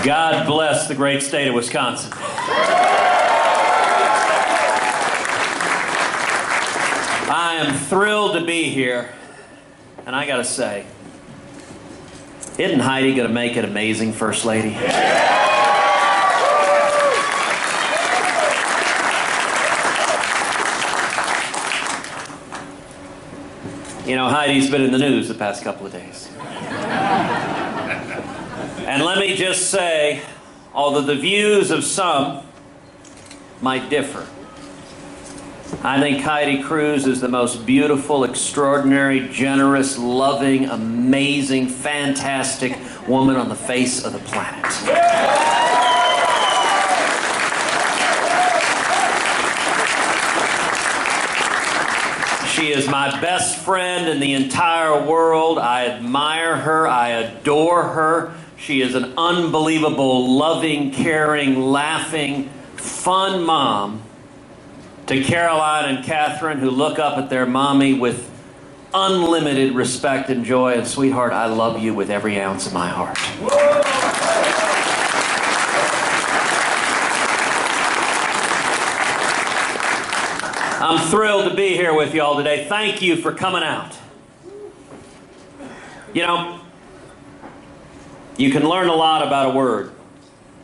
God bless the great state of Wisconsin. I am thrilled to be here, and I gotta say, isn't Heidi gonna make it amazing, First Lady? You know, Heidi's been in the news the past couple of days. And let me just say, although the views of some might differ, I think Heidi Cruz is the most beautiful, extraordinary, generous, loving, amazing, fantastic woman on the face of the planet. She is my best friend in the entire world. I admire her. I adore her. She is an unbelievable, loving, caring, laughing, fun mom to Caroline and Catherine, who look up at their mommy with unlimited respect and joy. And sweetheart, I love you with every ounce of my heart. I'm thrilled to be here with you all today. Thank you for coming out. You know, you can learn a lot about a word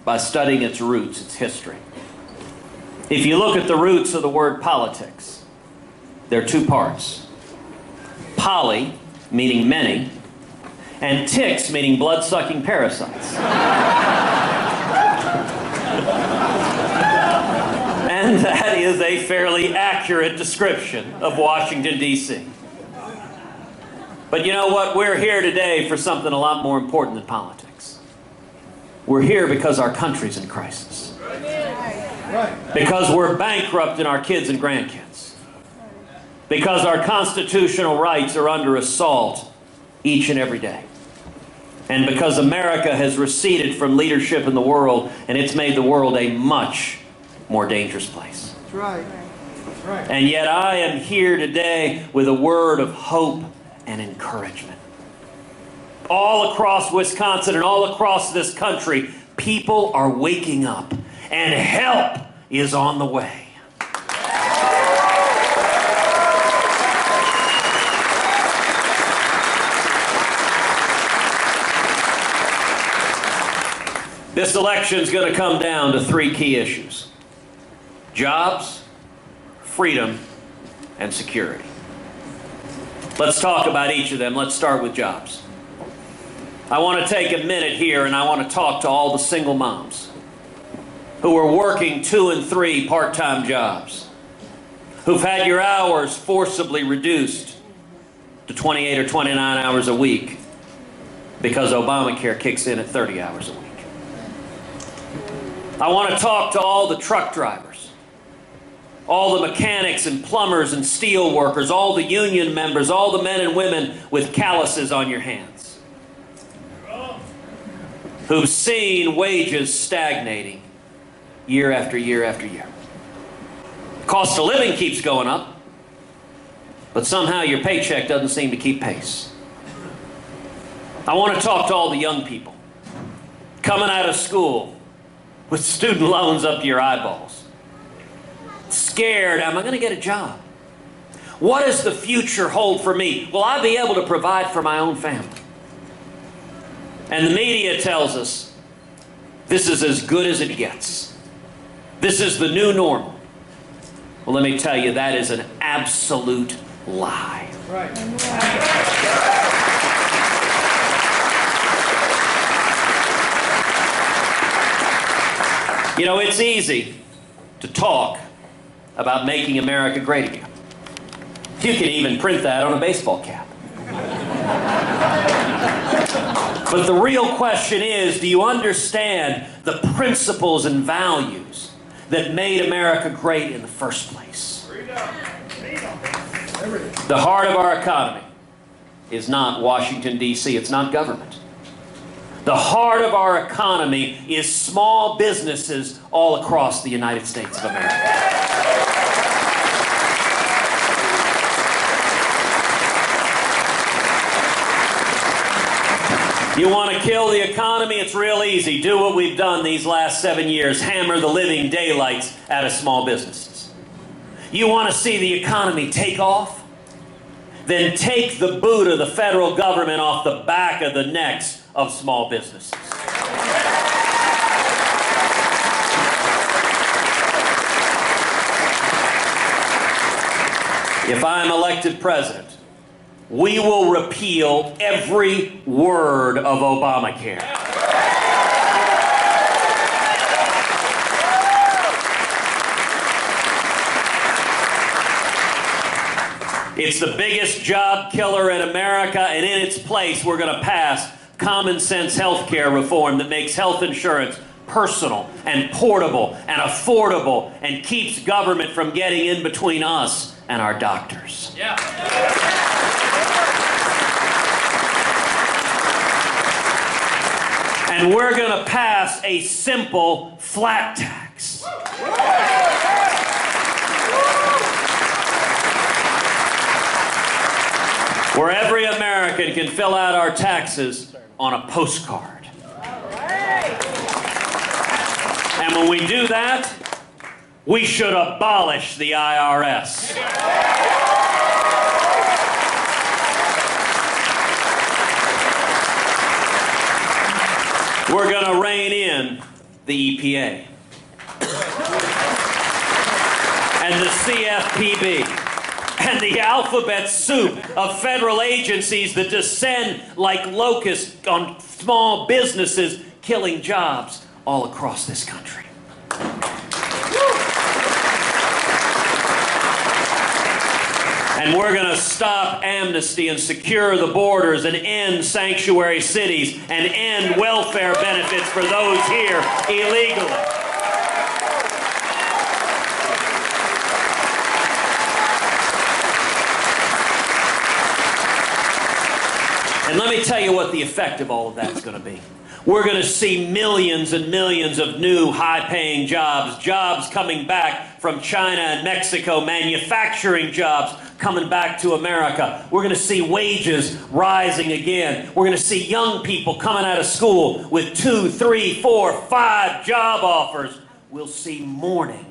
by studying its roots, its history. If you look at the roots of the word politics, there are two parts. Poly, meaning many, and ticks, meaning blood-sucking parasites. And that is a fairly accurate description of Washington, D.C. But you know what? We're here today for something a lot more important than politics. We're here because our country's in crisis. Because we're bankrupt in our kids and grandkids. Because our constitutional rights are under assault each and every day. And because America has receded from leadership in the world, and it's made the world a much more dangerous place. That's right. That's right. And yet I am here today with a word of hope and encouragement. All across Wisconsin and all across this country, people are waking up, and help is on the way. This election is going to come down to three key issues: jobs, freedom, and security. Let's talk about each of them. Let's start with jobs. I want to take a minute here and I want to talk to all the single moms who are working 2 and 3 part-time jobs, who've had your hours forcibly reduced to 28 or 29 hours a week because Obamacare kicks in at 30 hours a week. I want to talk to all the truck drivers, all the mechanics and plumbers and steel workers, all the union members, all the men and women with calluses on your hands, who've seen wages stagnating year after year after year. Cost of living keeps going up, but somehow your paycheck doesn't seem to keep pace. I want to talk to all the young people coming out of school with student loans up to your eyeballs, scared, am I going to get a job? What does the future hold for me? Will I be able to provide for my own family? And the media tells us this is as good as it gets. This is the new normal. Well, let me tell you, that is an absolute lie. Right. You know, it's easy to talk about making America great again. You can even print that on a baseball cap. But the real question is, do you understand the principles and values that made America great in the first place? The heart of our economy is not Washington, D.C. It's not government. The heart of our economy is small businesses all across the United States of America. You want to to kill the economy? It's real easy. Do what we've done these last 7 years. Hammer the living daylights out of small businesses. You want to see the economy take off? Then take the boot of the federal government off the back of the necks of small businesses. If I'm elected president, we will repeal every word of Obamacare. It's the biggest job killer in America, and in its place, we're going to pass common sense health care reform that makes health insurance personal and portable and affordable and keeps government from getting in between us and our doctors. Yeah. And we're going to pass a simple flat tax. Where every American can fill out our taxes on a postcard. And when we do that, we should abolish the IRS. We're going to rein in the EPA and the CFPB and the alphabet soup of federal agencies that descend like locusts on small businesses, killing jobs all across this country. And we're going to stop amnesty and secure the borders and end sanctuary cities and end welfare benefits for those here illegally. And let me tell you what the effect of all of that is going to be. We're going to see millions and millions of new high-paying jobs, jobs coming back from China and Mexico, manufacturing jobs coming back to America. We're going to see wages rising again. We're going to see young people coming out of school with 2, 3, 4, 5 job offers. We'll see morning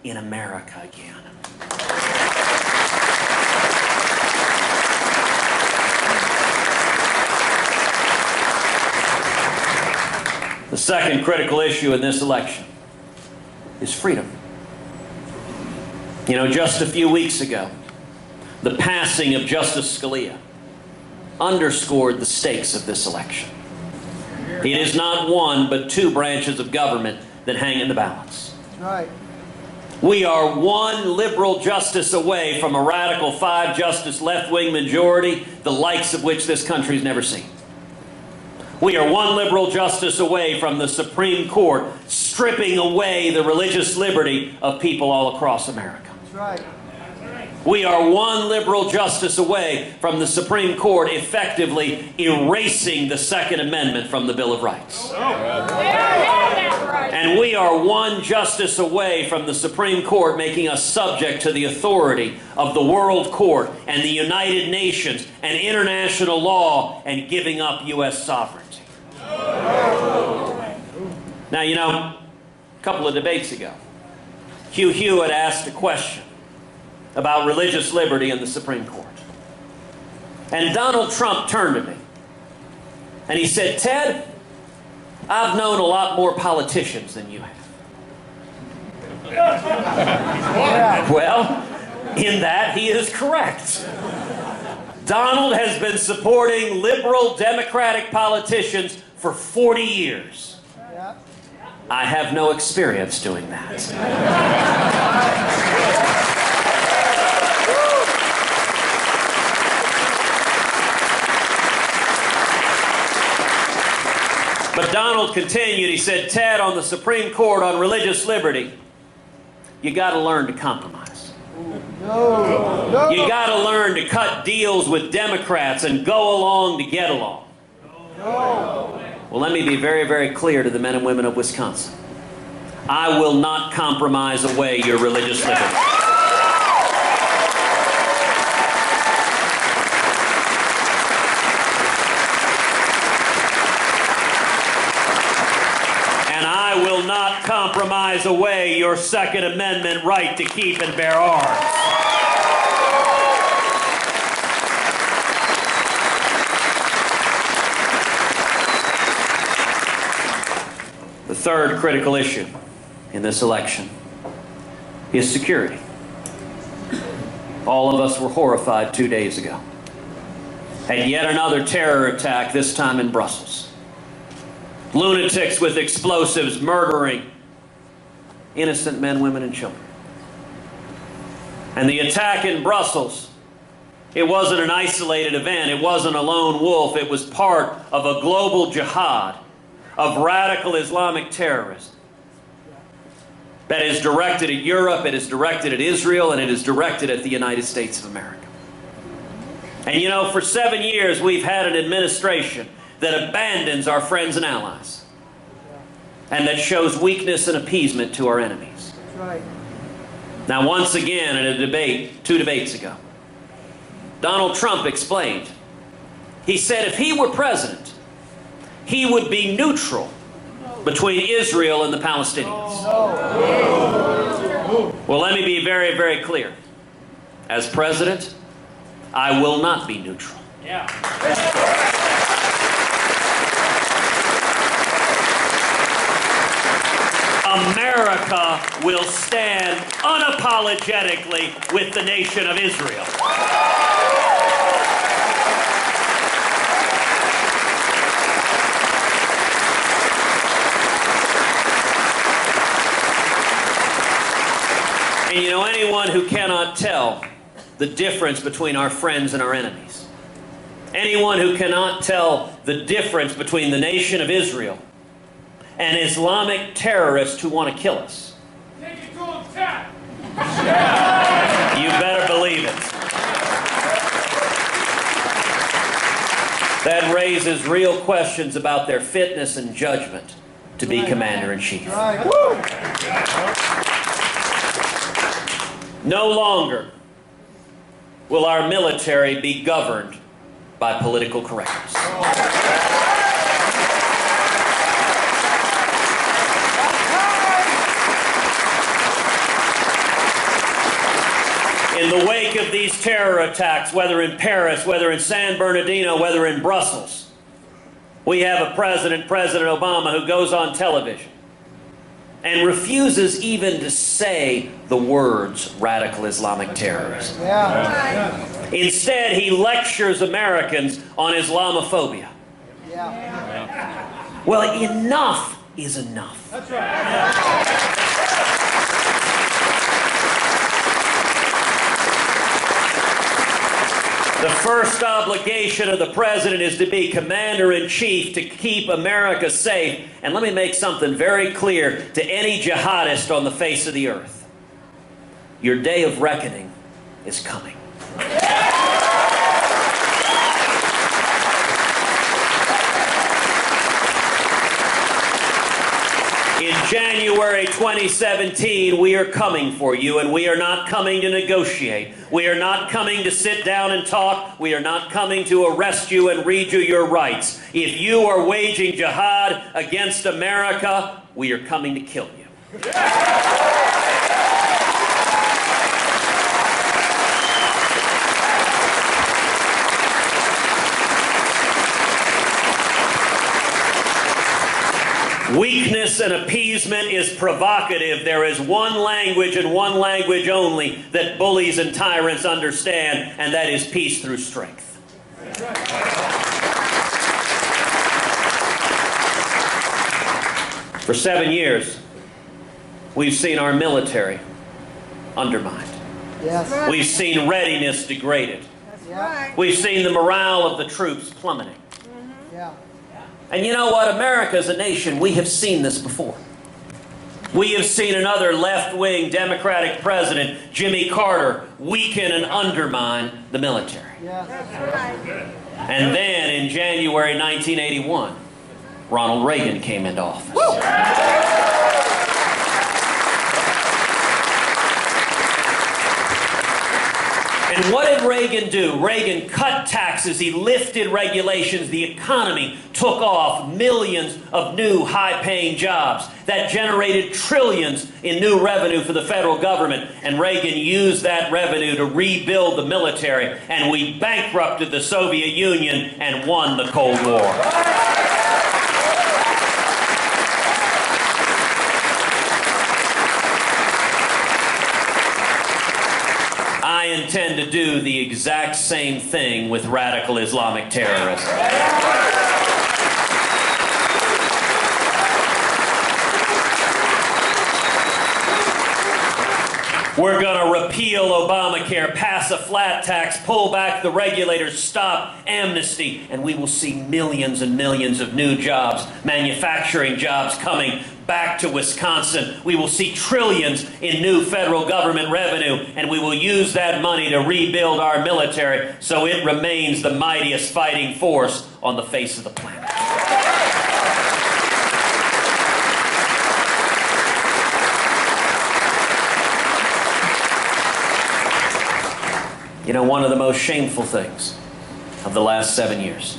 in America again. The second critical issue in this election is freedom. You know, just a few weeks ago, the passing of Justice Scalia underscored the stakes of this election. It is not one, but two branches of government that hang in the balance. That's right. We are one liberal justice away from a radical 5-justice left-wing majority, the likes of which this country's never seen. We are one liberal justice away from the Supreme Court stripping away the religious liberty of people all across America. That's right. We are one liberal justice away from the Supreme Court effectively erasing the Second Amendment from the Bill of Rights. And we are one justice away from the Supreme Court making us subject to the authority of the World Court and the United Nations and international law and giving up U.S. sovereignty. Now, you know, a couple of debates ago, Hugh Hewitt asked a question about religious liberty in the Supreme Court. And Donald Trump turned to me and he said, "Ted, I've known a lot more politicians than you have." Well, in that he is correct. Donald has been supporting liberal Democratic politicians for 40 years. Yeah. I have no experience doing that. But Donald continued, he said, "Ted, on the Supreme Court on religious liberty, you got to learn to compromise. No. You got to learn to cut deals with Democrats and go along to get along." No. Well, let me be very, very clear to the men and women of Wisconsin. I will not compromise away your religious liberty. prize away your Second Amendment right to keep and bear arms. The third critical issue in this election is security. All of us were horrified 2 days ago at yet another terror attack, this time in Brussels. Lunatics with explosives murdering innocent men, women, and children. And the attack in Brussels, it wasn't an isolated event. It wasn't a lone wolf. It was part of a global jihad of radical Islamic terrorism that is directed at Europe, it is directed at Israel, and it is directed at the United States of America. And you know, for 7 years we've had an administration that abandons our friends and allies and that shows weakness and appeasement to our enemies. That's right. Now, once again, in a debate, 2 debates ago, Donald Trump explained. He said if he were president, he would be neutral between Israel and the Palestinians. Well, let me be very, very clear. As president, I will not be neutral. America will stand unapologetically with the nation of Israel. And you know, anyone who cannot tell the difference between our friends and our enemies, anyone who cannot tell the difference between the nation of Israel and Islamic terrorists who want to kill us, you better believe it. That raises real questions about their fitness and judgment to be commander-in-chief. No longer will our military be governed by political correctness. In the wake of these terror attacks, whether in Paris, whether in San Bernardino, whether in Brussels, we have a president, President Obama, who goes on television and refuses even to say the words radical Islamic terrorism. Yeah. Instead, he lectures Americans on Islamophobia. Yeah. Well, enough is enough. That's right. The first obligation of the president is to be commander-in-chief to keep America safe. And let me make something very clear to any jihadist on the face of the earth. Your day of reckoning is coming. In January 2017, we are coming for you, and we are not coming to negotiate. We are not coming to sit down and talk. We are not coming to arrest you and read you your rights. If you are waging jihad against America, we are coming to kill you. Weakness and appeasement is provocative. There is one language and one language only that bullies and tyrants understand, and that is peace through strength. For 7 years, we've seen our military undermined. Yes. We've seen readiness degraded. Yeah. We've seen the morale of the troops plummeting. Yeah. And you know what? America as a nation, we have seen this before. We have seen another left-wing Democratic president, Jimmy Carter, weaken and undermine the military. Yeah. And then in January 1981, Ronald Reagan came into office. And what did Reagan do? Reagan cut taxes, he lifted regulations, the economy took off, millions of new high-paying jobs that generated trillions in new revenue for the federal government. And Reagan used that revenue to rebuild the military, and we bankrupted the Soviet Union and won the Cold War. I intend to do the exact same thing with radical Islamic terrorism. We're going to repeal Obamacare, pass a flat tax, pull back the regulators, stop amnesty, and we will see millions and millions of new jobs, manufacturing jobs coming back to Wisconsin. We will see trillions in new federal government revenue, and we will use that money to rebuild our military so it remains the mightiest fighting force on the face of the planet. You know, one of the most shameful things of the last 7 years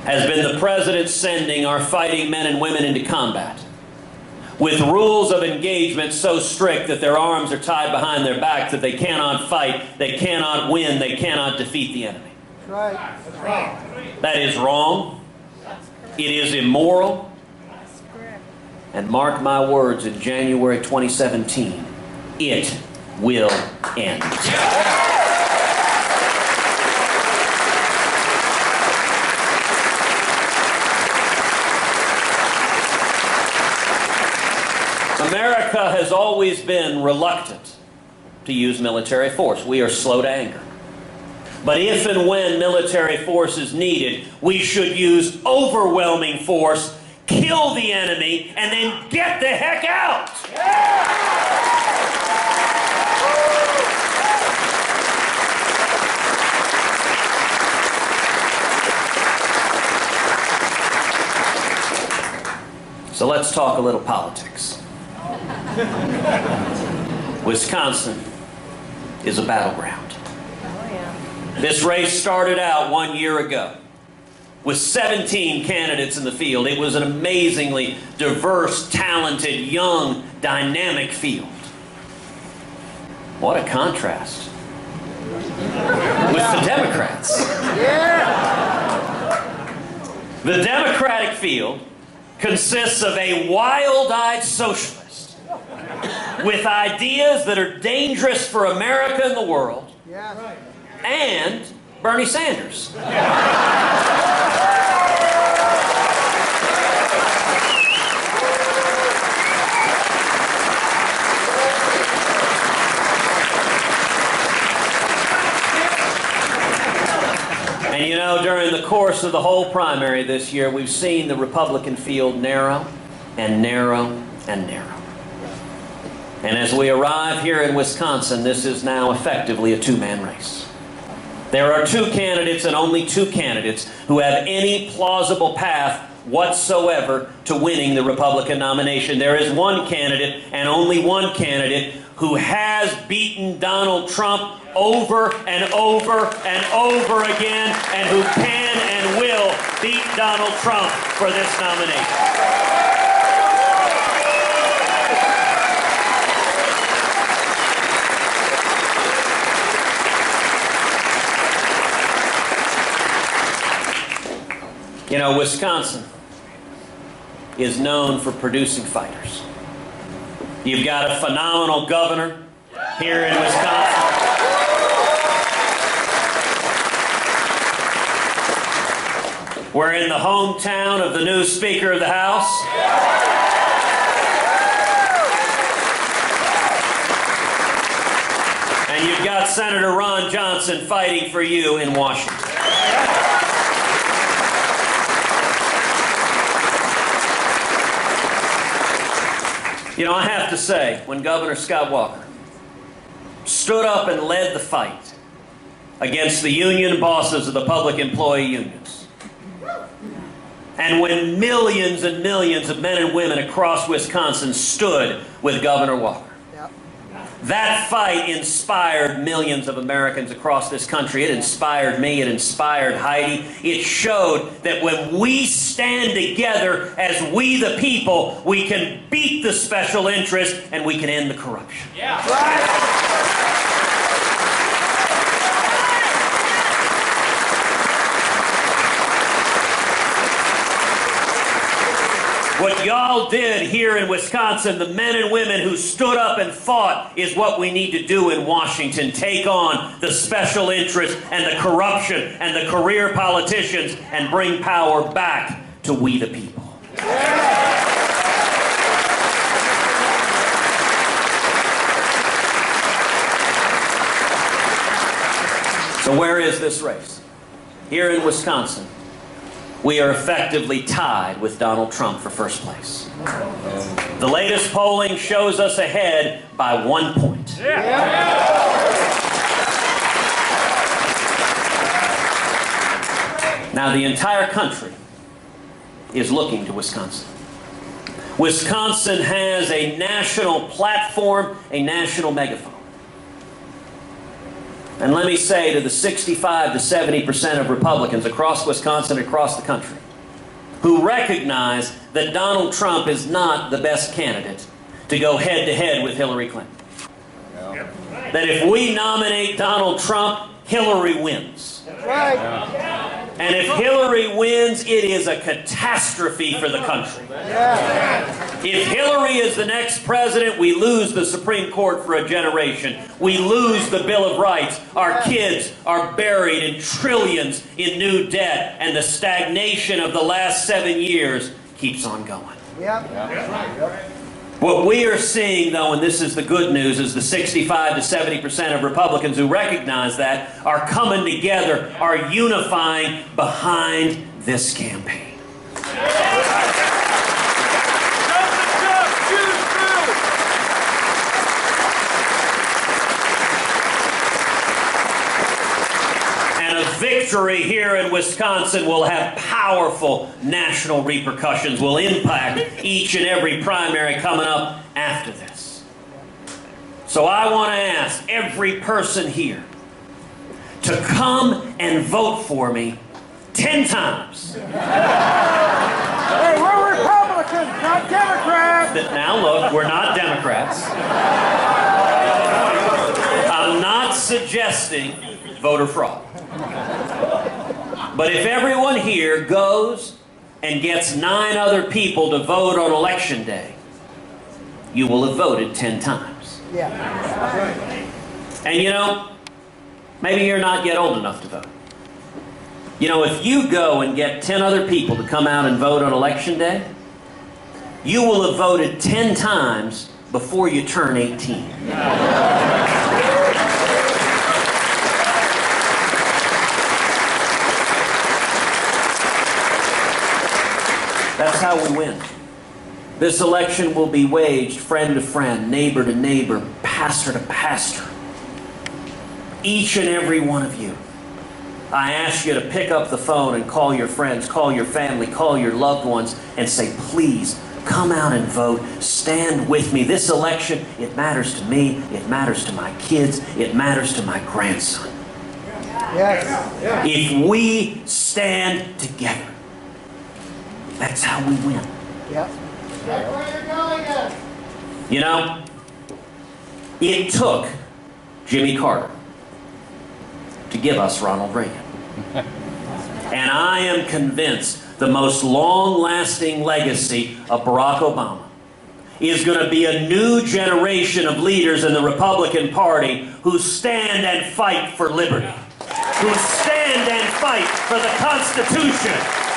has been the president sending our fighting men and women into combat with rules of engagement so strict that their arms are tied behind their back that they cannot fight, they cannot win, they cannot defeat the enemy. That's right. That's right. That is wrong. It is immoral. And mark my words, in January 2017, it will end. America has always been reluctant to use military force. We are slow to anger. But if and when military force is needed, we should use overwhelming force, kill the enemy, and then get the heck out! So let's talk a little politics. Wisconsin is a battleground. This race started out 1 year ago with 17 candidates in the field. It was an amazingly diverse, talented, young, dynamic field. What a contrast with the Democrats. The Democratic field consists of a wild-eyed socialist with ideas that are dangerous for America and the world, and Bernie Sanders. And you know, during the course of the whole primary this year, we've seen the Republican field narrow and narrow and narrow. And as we arrive here in Wisconsin, this is now effectively a two-man race. There are two candidates and only two candidates who have any plausible path whatsoever to winning the Republican nomination. There is one candidate and only one candidate who has beaten Donald Trump over and over and over again, and who can and will beat Donald Trump for this nomination. You know, Wisconsin is known for producing fighters. You've got a phenomenal governor here in Wisconsin. We're in the hometown of the new Speaker of the House. And you've got Senator Ron Johnson fighting for you in Washington. You know, I have to say, when Governor Scott Walker stood up and led the fight against the union bosses of the public employee unions, and when millions and millions of men and women across Wisconsin stood with Governor Walker, That fight inspired millions of Americans across this country. It inspired me. It inspired Heidi. It showed that when we stand together as we the people, we can beat the special interest and we can end the corruption. Yeah. Right. What y'all did here in Wisconsin, the men and women who stood up and fought, is what we need to do in Washington. Take on the special interest and the corruption and the career politicians and bring power back to we the people. So where is this race? Here in Wisconsin, we are effectively tied with Donald Trump for first place. The latest polling shows us ahead by 1 point. Now, the entire country is looking to Wisconsin. Wisconsin has a national platform, a national megaphone. And let me say to the 65 to 70% of Republicans across Wisconsin, across the country, who recognize that Donald Trump is not the best candidate to go head-to-head with Hillary Clinton. That if we nominate Donald Trump, Hillary wins. That's right. And if Hillary wins, it is a catastrophe for the country. If Hillary is the next president, we lose the Supreme Court for a generation. We lose the Bill of Rights. Our kids are buried in trillions in new debt, and the stagnation of the last 7 years keeps on going. What we are seeing, though, and this is the good news, is the 65 to 70% of Republicans who recognize that are coming together, are unifying behind this campaign. And a victory here in Wisconsin will have powerful national repercussions, will impact each and every primary coming up after this. So I want to ask every person here to come and vote for me 10 times. Hey, we're Republicans, not Democrats. Now look, we're not Democrats. I'm not suggesting voter fraud. But if everyone here goes and gets 9 other people to vote on election day, you will have voted 10 times. Yeah. And you know, maybe you're not yet old enough to vote. You know, if you go and get 10 other people to come out and vote on election day, you will have voted 10 times before you turn 18. That's how we win. This election will be waged friend to friend, neighbor to neighbor, pastor to pastor. Each and every one of you. I ask you to pick up the phone and call your friends, call your family, call your loved ones, and say, please, come out and vote. Stand with me. This election, it matters to me. It matters to my kids. It matters to my grandson. Yes. If we stand together, that's how we win. Yep. You know, it took Jimmy Carter to give us Ronald Reagan. And I am convinced the most long-lasting legacy of Barack Obama is going to be a new generation of leaders in the Republican Party who stand and fight for liberty, who stand and fight for the Constitution,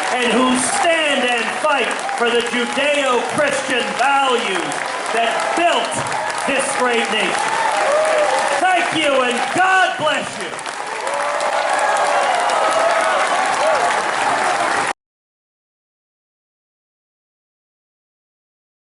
and who stand and fight for the Judeo-Christian values that built this great nation. Thank you, and God bless you.